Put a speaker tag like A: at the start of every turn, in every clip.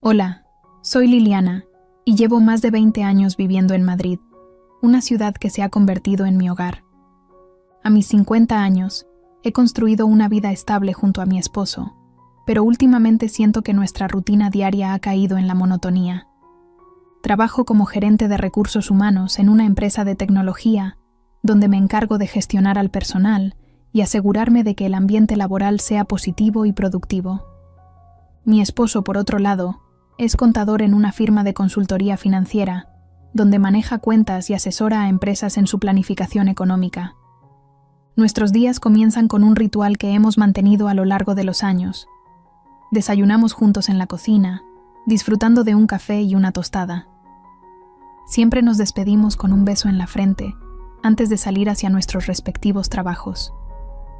A: Hola, soy Liliana y llevo más de 20 años viviendo en Madrid, una ciudad que se ha convertido en mi hogar. A mis 50 años, he construido una vida estable junto a mi esposo, pero últimamente siento que nuestra rutina diaria ha caído en la monotonía. Trabajo como gerente de recursos humanos en una empresa de tecnología, donde me encargo de gestionar al personal y asegurarme de que el ambiente laboral sea positivo y productivo. Mi esposo, por otro lado, es contador en una firma de consultoría financiera, donde maneja cuentas y asesora a empresas en su planificación económica. Nuestros días comienzan con un ritual que hemos mantenido a lo largo de los años. Desayunamos juntos en la cocina, disfrutando de un café y una tostada. Siempre nos despedimos con un beso en la frente, antes de salir hacia nuestros respectivos trabajos.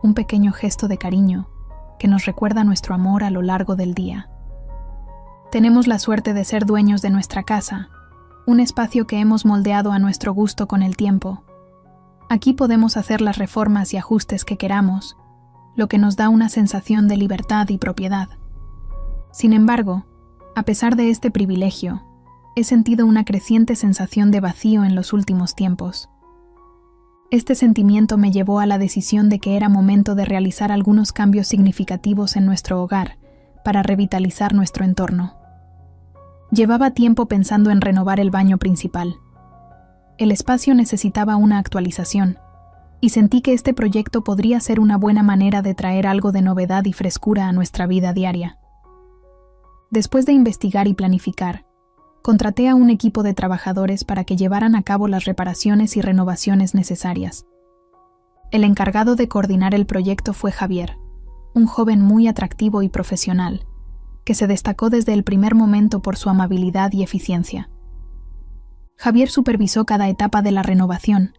A: Un pequeño gesto de cariño que nos recuerda nuestro amor a lo largo del día. Tenemos la suerte de ser dueños de nuestra casa, un espacio que hemos moldeado a nuestro gusto con el tiempo. Aquí podemos hacer las reformas y ajustes que queramos, lo que nos da una sensación de libertad y propiedad. Sin embargo, a pesar de este privilegio, he sentido una creciente sensación de vacío en los últimos tiempos. Este sentimiento me llevó a la decisión de que era momento de realizar algunos cambios significativos en nuestro hogar para revitalizar nuestro entorno. Llevaba tiempo pensando en renovar el baño principal. El espacio necesitaba una actualización, y sentí que este proyecto podría ser una buena manera de traer algo de novedad y frescura a nuestra vida diaria. Después de investigar y planificar, contraté a un equipo de trabajadores para que llevaran a cabo las reparaciones y renovaciones necesarias. El encargado de coordinar el proyecto fue Javier, un joven muy atractivo y profesional, que se destacó desde el primer momento por su amabilidad y eficiencia. Javier supervisó cada etapa de la renovación,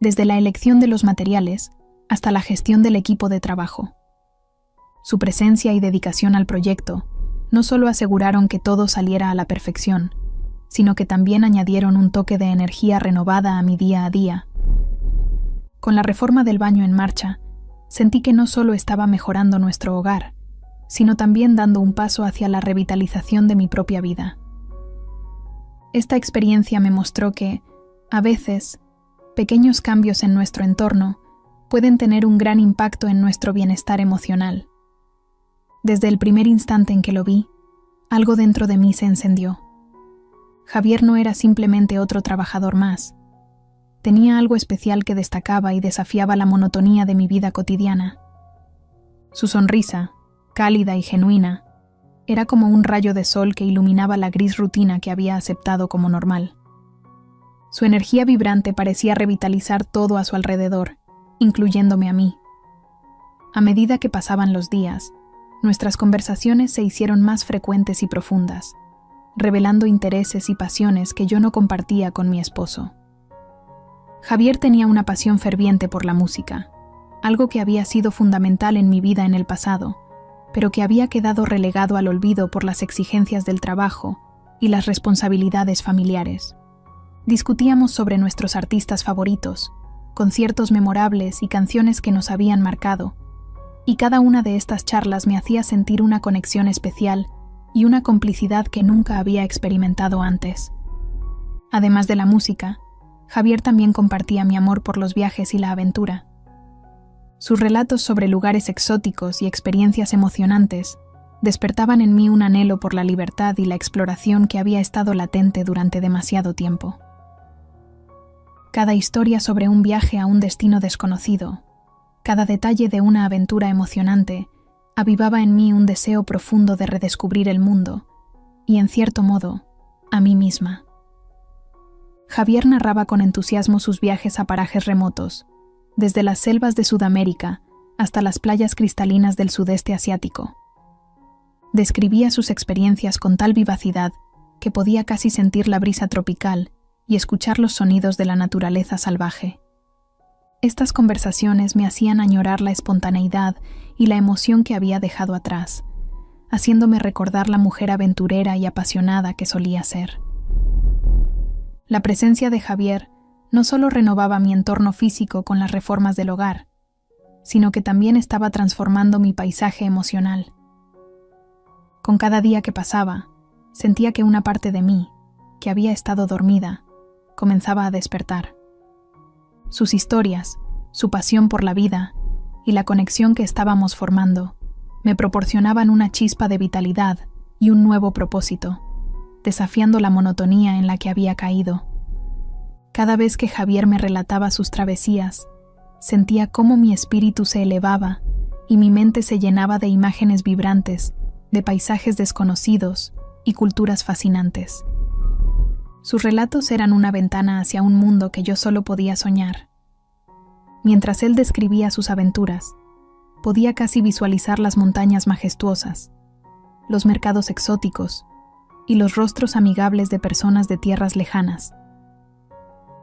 A: desde la elección de los materiales hasta la gestión del equipo de trabajo. Su presencia y dedicación al proyecto no solo aseguraron que todo saliera a la perfección, sino que también añadieron un toque de energía renovada a mi día a día. Con la reforma del baño en marcha, sentí que no solo estaba mejorando nuestro hogar, sino también dando un paso hacia la revitalización de mi propia vida. Esta experiencia me mostró que, a veces, pequeños cambios en nuestro entorno pueden tener un gran impacto en nuestro bienestar emocional. Desde el primer instante en que lo vi, algo dentro de mí se encendió. Javier no era simplemente otro trabajador más. Tenía algo especial que destacaba y desafiaba la monotonía de mi vida cotidiana. Su sonrisa, cálida y genuina, era como un rayo de sol que iluminaba la gris rutina que había aceptado como normal. Su energía vibrante parecía revitalizar todo a su alrededor, incluyéndome a mí. A medida que pasaban los días, nuestras conversaciones se hicieron más frecuentes y profundas, revelando intereses y pasiones que yo no compartía con mi esposo. Javier tenía una pasión ferviente por la música, algo que había sido fundamental en mi vida en el pasado, pero que había quedado relegado al olvido por las exigencias del trabajo y las responsabilidades familiares. Discutíamos sobre nuestros artistas favoritos, conciertos memorables y canciones que nos habían marcado, y cada una de estas charlas me hacía sentir una conexión especial y una complicidad que nunca había experimentado antes. Además de la música, Javier también compartía mi amor por los viajes y la aventura. Sus relatos sobre lugares exóticos y experiencias emocionantes despertaban en mí un anhelo por la libertad y la exploración que había estado latente durante demasiado tiempo. Cada historia sobre un viaje a un destino desconocido, cada detalle de una aventura emocionante, avivaba en mí un deseo profundo de redescubrir el mundo y, en cierto modo, a mí misma. Javier narraba con entusiasmo sus viajes a parajes remotos, desde las selvas de Sudamérica hasta las playas cristalinas del sudeste asiático. Describía sus experiencias con tal vivacidad que podía casi sentir la brisa tropical y escuchar los sonidos de la naturaleza salvaje. Estas conversaciones me hacían añorar la espontaneidad y la emoción que había dejado atrás, haciéndome recordar la mujer aventurera y apasionada que solía ser. La presencia de Javier no solo renovaba mi entorno físico con las reformas del hogar, sino que también estaba transformando mi paisaje emocional. Con cada día que pasaba, Sentía que una parte de mí, que había estado dormida, comenzaba a despertar. Sus historias, su pasión por la vida y la conexión que estábamos formando me proporcionaban una chispa de vitalidad y un nuevo propósito, desafiando la monotonía en la que había caído. Cada vez que Javier me relataba sus travesías, sentía cómo mi espíritu se elevaba y mi mente se llenaba de imágenes vibrantes, de paisajes desconocidos y culturas fascinantes. Sus relatos eran una ventana hacia un mundo que yo solo podía soñar. Mientras él describía sus aventuras, podía casi visualizar las montañas majestuosas, los mercados exóticos y los rostros amigables de personas de tierras lejanas.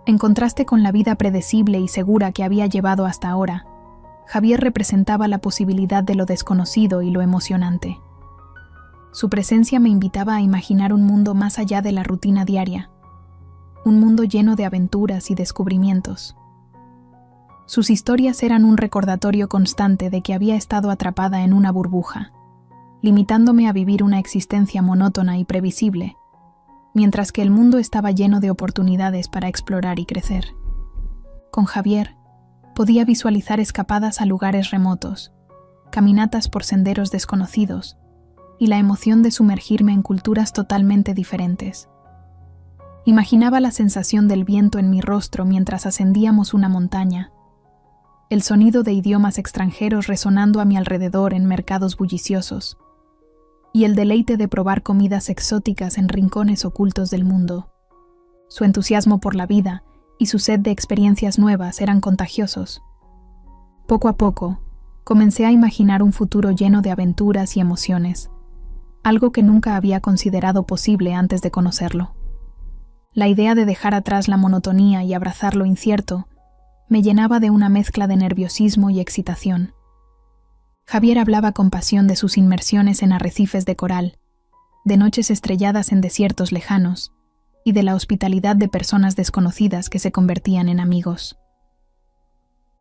A: En contraste con la vida predecible y segura que había llevado hasta ahora, Javier representaba la posibilidad de lo desconocido y lo emocionante. Su presencia me invitaba a imaginar un mundo más allá de la rutina diaria, un mundo lleno de aventuras y descubrimientos. Sus historias eran un recordatorio constante de que había estado atrapada en una burbuja, limitándome a vivir una existencia monótona y previsible, mientras que el mundo estaba lleno de oportunidades para explorar y crecer. Con Javier, podía visualizar escapadas a lugares remotos, caminatas por senderos desconocidos y la emoción de sumergirme en culturas totalmente diferentes. Imaginaba la sensación del viento en mi rostro mientras ascendíamos una montaña, el sonido de idiomas extranjeros resonando a mi alrededor en mercados bulliciosos, y el deleite de probar comidas exóticas en rincones ocultos del mundo. Su entusiasmo por la vida y su sed de experiencias nuevas eran contagiosos. Poco a poco, comencé a imaginar un futuro lleno de aventuras y emociones, algo que nunca había considerado posible antes de conocerlo. La idea de dejar atrás la monotonía y abrazar lo incierto me llenaba de una mezcla de nerviosismo y excitación. Javier hablaba con pasión de sus inmersiones en arrecifes de coral, de noches estrelladas en desiertos lejanos y de la hospitalidad de personas desconocidas que se convertían en amigos.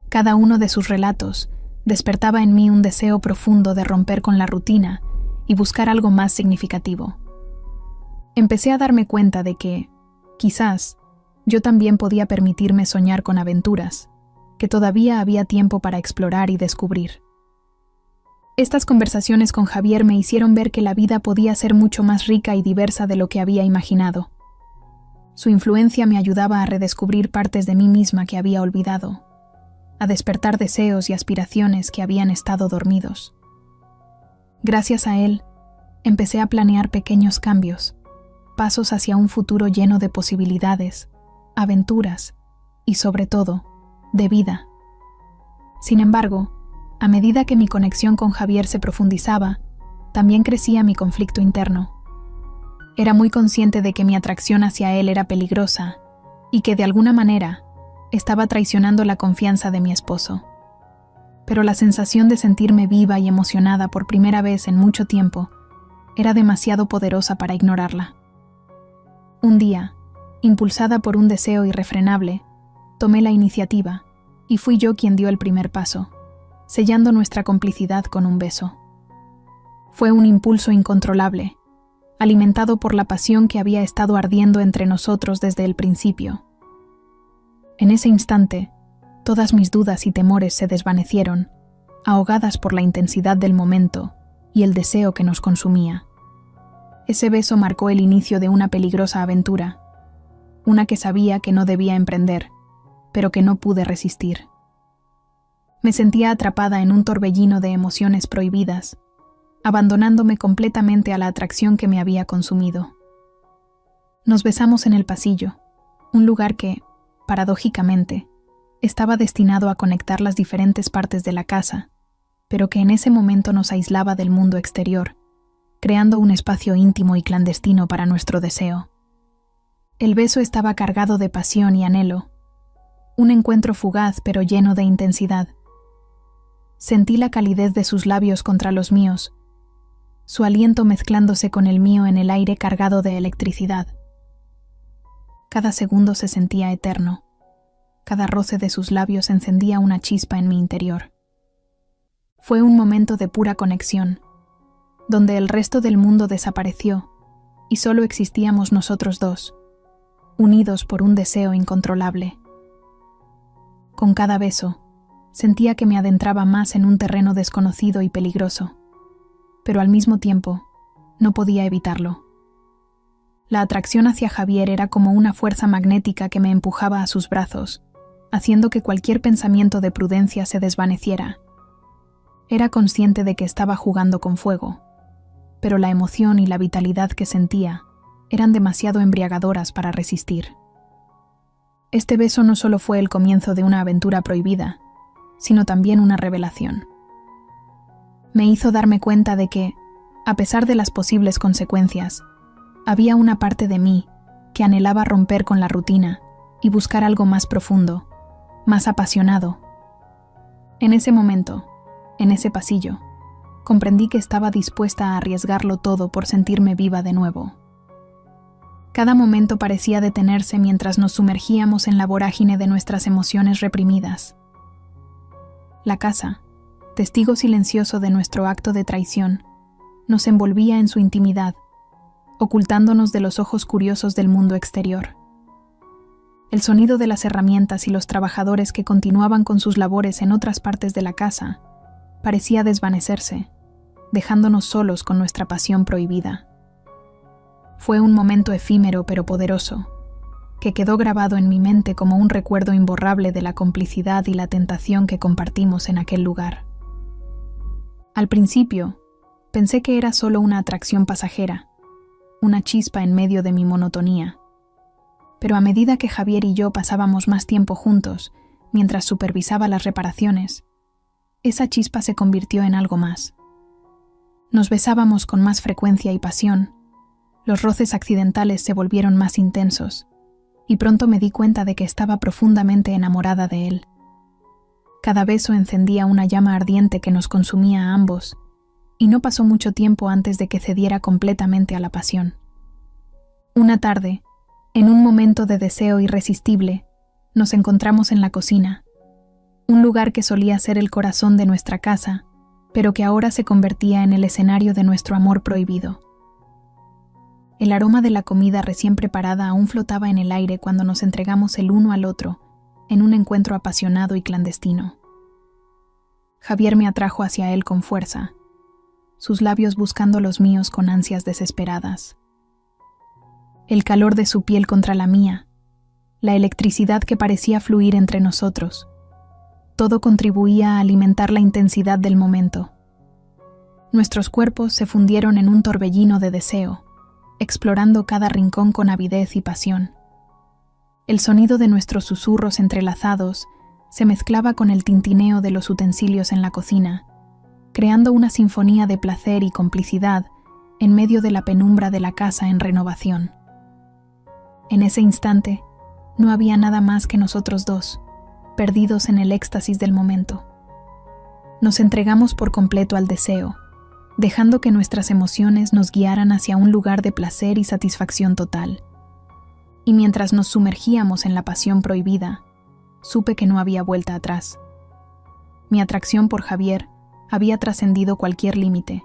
A: Cada uno de sus relatos despertaba en mí un deseo profundo de romper con la rutina y buscar algo más significativo. Empecé a darme cuenta de que, quizás, yo también podía permitirme soñar con aventuras, que todavía había tiempo para explorar y descubrir. Estas conversaciones con Javier me hicieron ver que la vida podía ser mucho más rica y diversa de lo que había imaginado. Su influencia me ayudaba a redescubrir partes de mí misma que había olvidado, a despertar deseos y aspiraciones que habían estado dormidos. Gracias a él, empecé a planear pequeños cambios, pasos hacia un futuro lleno de posibilidades, aventuras y, sobre todo, de vida. Sin embargo, a medida que mi conexión con Javier se profundizaba, también crecía mi conflicto interno. Era muy consciente de que mi atracción hacia él era peligrosa y que, de alguna manera, estaba traicionando la confianza de mi esposo. Pero la sensación de sentirme viva y emocionada por primera vez en mucho tiempo era demasiado poderosa para ignorarla. Un día, impulsada por un deseo irrefrenable, tomé la iniciativa y fui yo quien dio el primer paso, sellando nuestra complicidad con un beso. Fue un impulso incontrolable, alimentado por la pasión que había estado ardiendo entre nosotros desde el principio. En ese instante, todas mis dudas y temores se desvanecieron, ahogadas por la intensidad del momento y el deseo que nos consumía. Ese beso marcó el inicio de una peligrosa aventura, una que sabía que no debía emprender, pero que no pude resistir. Me sentía atrapada en un torbellino de emociones prohibidas, abandonándome completamente a la atracción que me había consumido. Nos besamos en el pasillo, un lugar que, paradójicamente, estaba destinado a conectar las diferentes partes de la casa, pero que en ese momento nos aislaba del mundo exterior, creando un espacio íntimo y clandestino para nuestro deseo. El beso estaba cargado de pasión y anhelo, un encuentro fugaz pero lleno de intensidad. Sentí la calidez de sus labios contra los míos, su aliento mezclándose con el mío en el aire cargado de electricidad. Cada segundo se sentía eterno. Cada roce de sus labios encendía una chispa en mi interior. Fue un momento de pura conexión, donde el resto del mundo desapareció y solo existíamos nosotros dos, unidos por un deseo incontrolable. Con cada beso, sentía que me adentraba más en un terreno desconocido y peligroso, pero al mismo tiempo, no podía evitarlo. La atracción hacia Javier era como una fuerza magnética que me empujaba a sus brazos, haciendo que cualquier pensamiento de prudencia se desvaneciera. Era consciente de que estaba jugando con fuego, pero la emoción y la vitalidad que sentía eran demasiado embriagadoras para resistir. Este beso no solo fue el comienzo de una aventura prohibida, sino también una revelación. Me hizo darme cuenta de que, a pesar de las posibles consecuencias, había una parte de mí que anhelaba romper con la rutina y buscar algo más profundo, más apasionado. En ese momento, en ese pasillo, comprendí que estaba dispuesta a arriesgarlo todo por sentirme viva de nuevo. Cada momento parecía detenerse mientras nos sumergíamos en la vorágine de nuestras emociones reprimidas. La casa, testigo silencioso de nuestro acto de traición, nos envolvía en su intimidad, ocultándonos de los ojos curiosos del mundo exterior. El sonido de las herramientas y los trabajadores que continuaban con sus labores en otras partes de la casa parecía desvanecerse, dejándonos solos con nuestra pasión prohibida. Fue un momento efímero pero poderoso, que quedó grabado en mi mente como un recuerdo imborrable de la complicidad y la tentación que compartimos en aquel lugar. Al principio, pensé que era solo una atracción pasajera, una chispa en medio de mi monotonía. Pero a medida que Javier y yo pasábamos más tiempo juntos, mientras supervisaba las reparaciones, esa chispa se convirtió en algo más. Nos besábamos con más frecuencia y pasión, los roces accidentales se volvieron más intensos, y pronto me di cuenta de que estaba profundamente enamorada de él. Cada beso encendía una llama ardiente que nos consumía a ambos, y no pasó mucho tiempo antes de que cediera completamente a la pasión. Una tarde, en un momento de deseo irresistible, nos encontramos en la cocina, un lugar que solía ser el corazón de nuestra casa, pero que ahora se convertía en el escenario de nuestro amor prohibido. El aroma de la comida recién preparada aún flotaba en el aire cuando nos entregamos el uno al otro, en un encuentro apasionado y clandestino. Javier me atrajo hacia él con fuerza, sus labios buscando los míos con ansias desesperadas. El calor de su piel contra la mía, la electricidad que parecía fluir entre nosotros, todo contribuía a alimentar la intensidad del momento. Nuestros cuerpos se fundieron en un torbellino de deseo, explorando cada rincón con avidez y pasión. El sonido de nuestros susurros entrelazados se mezclaba con el tintineo de los utensilios en la cocina, creando una sinfonía de placer y complicidad en medio de la penumbra de la casa en renovación. En ese instante, no había nada más que nosotros dos, perdidos en el éxtasis del momento. Nos entregamos por completo al deseo, dejando que nuestras emociones nos guiaran hacia un lugar de placer y satisfacción total. Y mientras nos sumergíamos en la pasión prohibida, supe que no había vuelta atrás. Mi atracción por Javier había trascendido cualquier límite,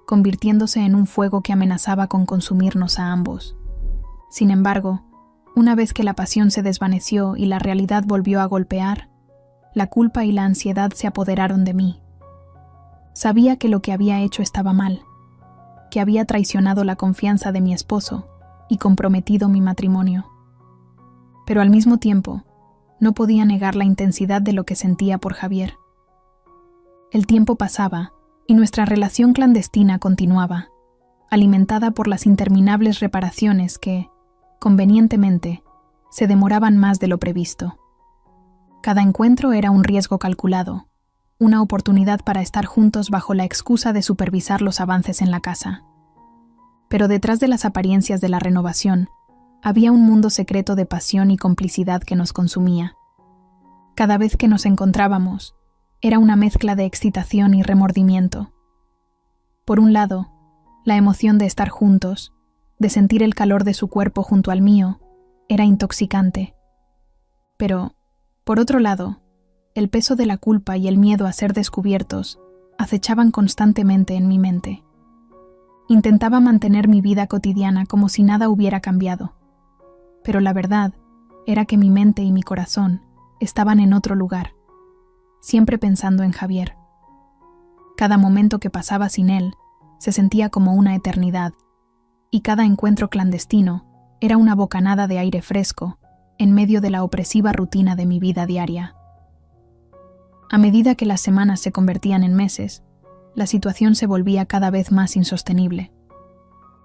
A: convirtiéndose en un fuego que amenazaba con consumirnos a ambos. Sin embargo, una vez que la pasión se desvaneció y la realidad volvió a golpear, la culpa y la ansiedad se apoderaron de mí. Sabía que lo que había hecho estaba mal, que había traicionado la confianza de mi esposo y comprometido mi matrimonio. Pero al mismo tiempo, no podía negar la intensidad de lo que sentía por Javier. El tiempo pasaba y nuestra relación clandestina continuaba, alimentada por las interminables reparaciones que, convenientemente, se demoraban más de lo previsto. Cada encuentro era un riesgo calculado, una oportunidad para estar juntos bajo la excusa de supervisar los avances en la casa. Pero detrás de las apariencias de la renovación, había un mundo secreto de pasión y complicidad que nos consumía. Cada vez que nos encontrábamos, era una mezcla de excitación y remordimiento. Por un lado, la emoción de estar juntos, de sentir el calor de su cuerpo junto al mío, era intoxicante. Pero, por otro lado, el peso de la culpa y el miedo a ser descubiertos acechaban constantemente en mi mente. Intentaba mantener mi vida cotidiana como si nada hubiera cambiado. Pero la verdad era que mi mente y mi corazón estaban en otro lugar, siempre pensando en Javier. Cada momento que pasaba sin él se sentía como una eternidad, y cada encuentro clandestino era una bocanada de aire fresco en medio de la opresiva rutina de mi vida diaria. A medida que las semanas se convertían en meses, la situación se volvía cada vez más insostenible.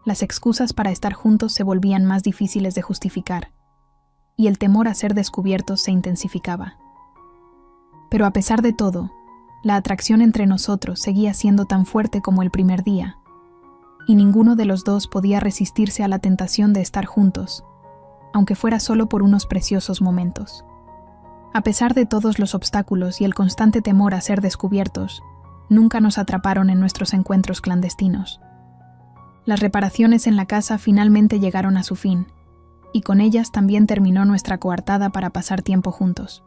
A: Las excusas para estar juntos se volvían más difíciles de justificar, y el temor a ser descubiertos se intensificaba. Pero a pesar de todo, la atracción entre nosotros seguía siendo tan fuerte como el primer día, y ninguno de los dos podía resistirse a la tentación de estar juntos, aunque fuera solo por unos preciosos momentos. A pesar de todos los obstáculos y el constante temor a ser descubiertos, nunca nos atraparon en nuestros encuentros clandestinos. Las reparaciones en la casa finalmente llegaron a su fin, y con ellas también terminó nuestra coartada para pasar tiempo juntos.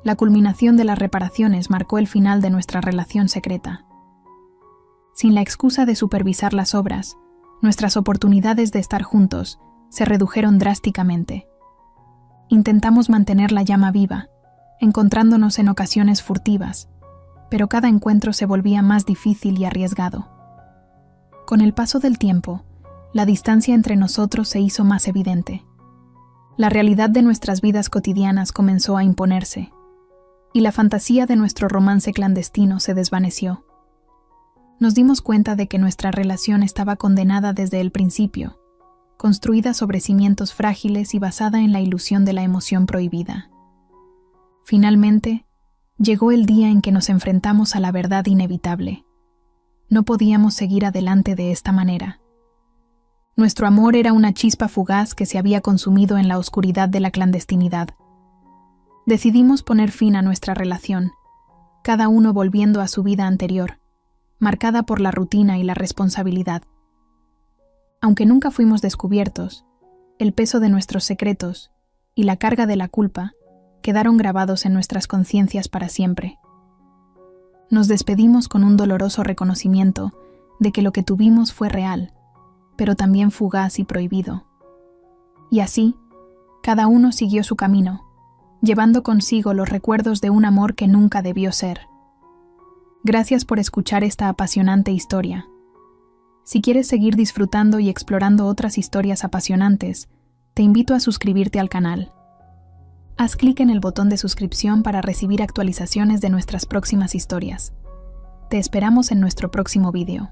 A: La culminación de las reparaciones marcó el final de nuestra relación secreta. Sin la excusa de supervisar las obras, nuestras oportunidades de estar juntos se redujeron drásticamente. Intentamos mantener la llama viva, encontrándonos en ocasiones furtivas, pero cada encuentro se volvía más difícil y arriesgado. Con el paso del tiempo, la distancia entre nosotros se hizo más evidente. La realidad de nuestras vidas cotidianas comenzó a imponerse, y la fantasía de nuestro romance clandestino se desvaneció. Nos dimos cuenta de que nuestra relación estaba condenada desde el principio, construida sobre cimientos frágiles y basada en la ilusión de la emoción prohibida. Finalmente, llegó el día en que nos enfrentamos a la verdad inevitable. No podíamos seguir adelante de esta manera. Nuestro amor era una chispa fugaz que se había consumido en la oscuridad de la clandestinidad. Decidimos poner fin a nuestra relación, cada uno volviendo a su vida anterior, marcada por la rutina y la responsabilidad. Aunque nunca fuimos descubiertos, el peso de nuestros secretos y la carga de la culpa quedaron grabados en nuestras conciencias para siempre. Nos despedimos con un doloroso reconocimiento de que lo que tuvimos fue real, pero también fugaz y prohibido. Y así, cada uno siguió su camino, llevando consigo los recuerdos de un amor que nunca debió ser. Gracias por escuchar esta apasionante historia. Si quieres seguir disfrutando y explorando otras historias apasionantes, te invito a suscribirte al canal. Haz clic en el botón de suscripción para recibir actualizaciones de nuestras próximas historias. Te esperamos en nuestro próximo video.